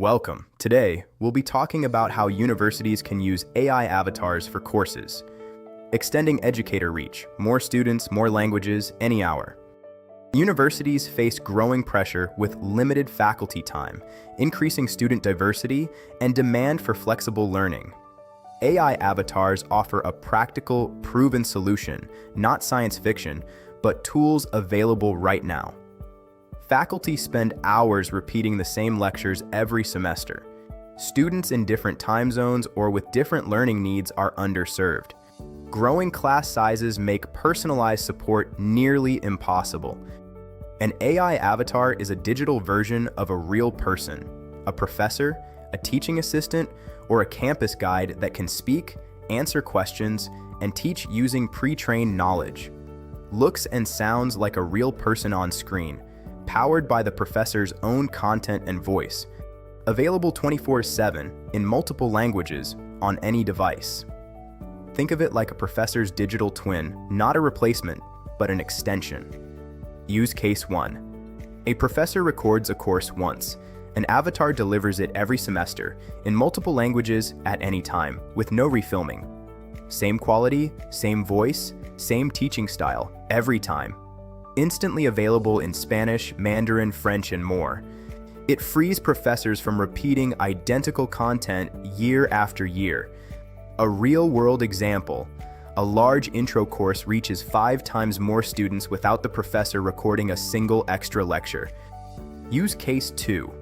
Welcome. Today, we'll be talking about how universities can use AI avatars for courses. Extending educator reach, more students, more languages, any hour. Universities face growing pressure with limited faculty time, increasing student diversity, and demand for flexible learning. AI avatars offer a practical, proven solution, not science fiction, but tools available right now. Faculty spend hours repeating the same lectures every semester. Students in different time zones or with different learning needs are underserved. Growing class sizes make personalized support nearly impossible. An AI avatar is a digital version of a real person, a professor, a teaching assistant, or a campus guide that can speak, answer questions, and teach using pre-trained knowledge. Looks and sounds like a real person on screen, powered by the professor's own content and voice, available 24/7 in multiple languages on any device. Think of it like a professor's digital twin, not a replacement, but an extension. Use case 1. A professor records a course once. An avatar delivers it every semester, in multiple languages at any time, with no refilming. Same quality, same voice, same teaching style, every time. Instantly available in Spanish, Mandarin, French, and more. It frees professors from repeating identical content year after year. A real-world example, a large intro course reaches 5 times more students without the professor recording a single extra lecture. Use case 2.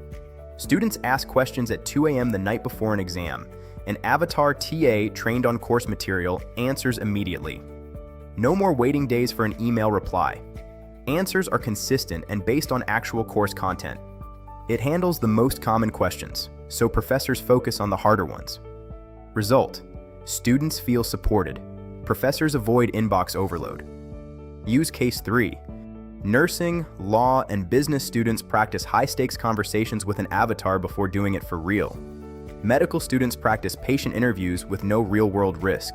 Students ask questions at 2 a.m. the night before an exam. An avatar TA trained on course material answers immediately. No more waiting days for an email reply. Answers are consistent and based on actual course content. It handles the most common questions, so professors focus on the harder ones. Result: students feel supported. Professors avoid inbox overload. Use case 3. Nursing, law, and business students practice high-stakes conversations with an avatar before doing it for real. Medical students practice patient interviews with no real-world risk.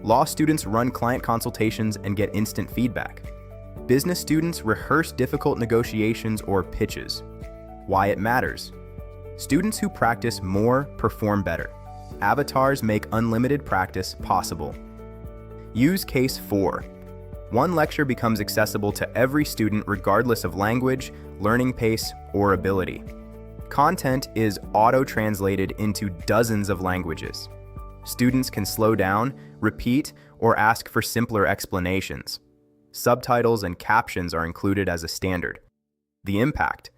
Law students run client consultations and get instant feedback. Business students rehearse difficult negotiations or pitches. Why it matters. Students who practice more perform better. Avatars make unlimited practice possible. Use case 4. One lecture becomes accessible to every student regardless of language, learning pace, or ability. Content is auto-translated into dozens of languages. Students can slow down, repeat, or ask for simpler explanations. Subtitles and captions are included as a standard. The impact: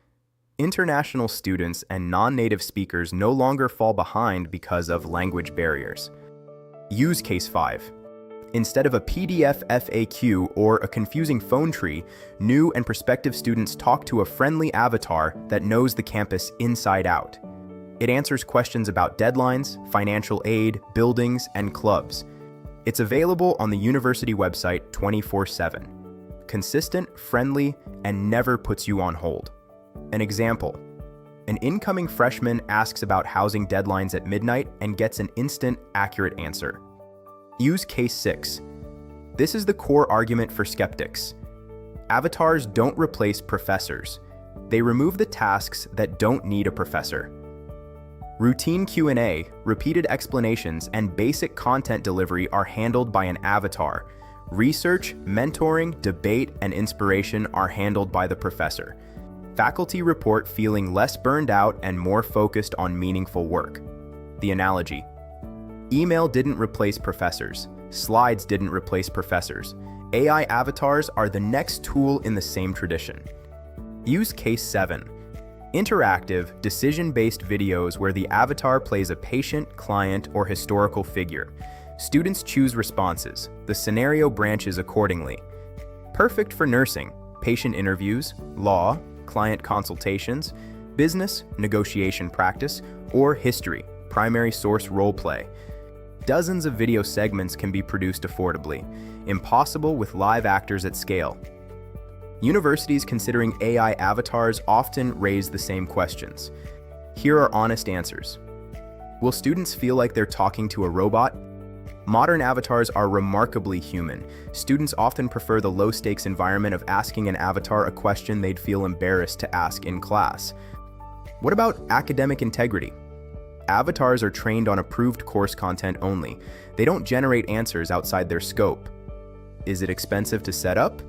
international students and non-native speakers no longer fall behind because of language barriers. Use case 5. Instead of a PDF FAQ or a confusing phone tree, new and prospective students talk to a friendly avatar that knows the campus inside out. It answers questions about deadlines, financial aid, buildings, and clubs. It's available on the university website 24/7. Consistent, friendly, and never puts you on hold. An example: an incoming freshman asks about housing deadlines at midnight and gets an instant, accurate answer. Use case 6. This is the core argument for skeptics. Avatars don't replace professors. They remove the tasks that don't need a professor. Routine Q&A, repeated explanations, and basic content delivery are handled by an avatar. Research, mentoring, debate, and inspiration are handled by the professor. Faculty report feeling less burned out and more focused on meaningful work. The analogy: email didn't replace professors. Slides didn't replace professors. AI avatars are the next tool in the same tradition. Use case 7. Interactive, decision-based videos where the avatar plays a patient, client, or historical figure. Students choose responses. The scenario branches accordingly. Perfect for nursing, patient interviews, law, client consultations, business, negotiation practice, or history, primary source role play. Dozens of video segments can be produced affordably. Impossible with live actors at scale. Universities considering AI avatars often raise the same questions. Here are honest answers. Will students feel like they're talking to a robot? Modern avatars are remarkably human. Students often prefer the low-stakes environment of asking an avatar a question they'd feel embarrassed to ask in class. What about academic integrity? Avatars are trained on approved course content only. They don't generate answers outside their scope. Is it expensive to set up?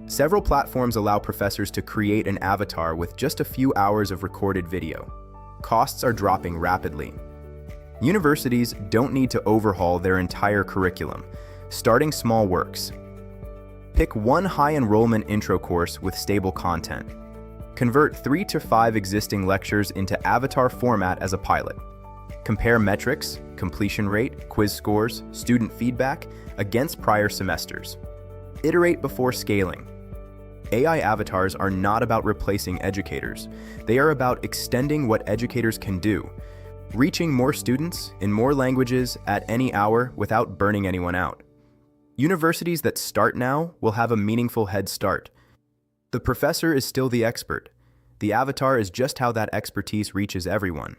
Several platforms allow professors to create an avatar with just a few hours of recorded video. Costs are dropping rapidly. Universities don't need to overhaul their entire curriculum. Starting small works. Pick one high-enrollment intro course with stable content. Convert 3 to 5 existing lectures into avatar format as a pilot. Compare metrics, completion rate, quiz scores, student feedback against prior semesters. Iterate before scaling. AI avatars are not about replacing educators. They are about extending what educators can do, reaching more students in more languages at any hour without burning anyone out. Universities that start now will have a meaningful head start. The professor is still the expert. The avatar is just how that expertise reaches everyone.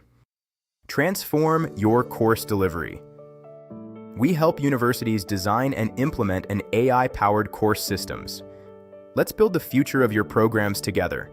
Transform your course delivery. We help universities design and implement an AI-powered course systems. Let's build the future of your programs together.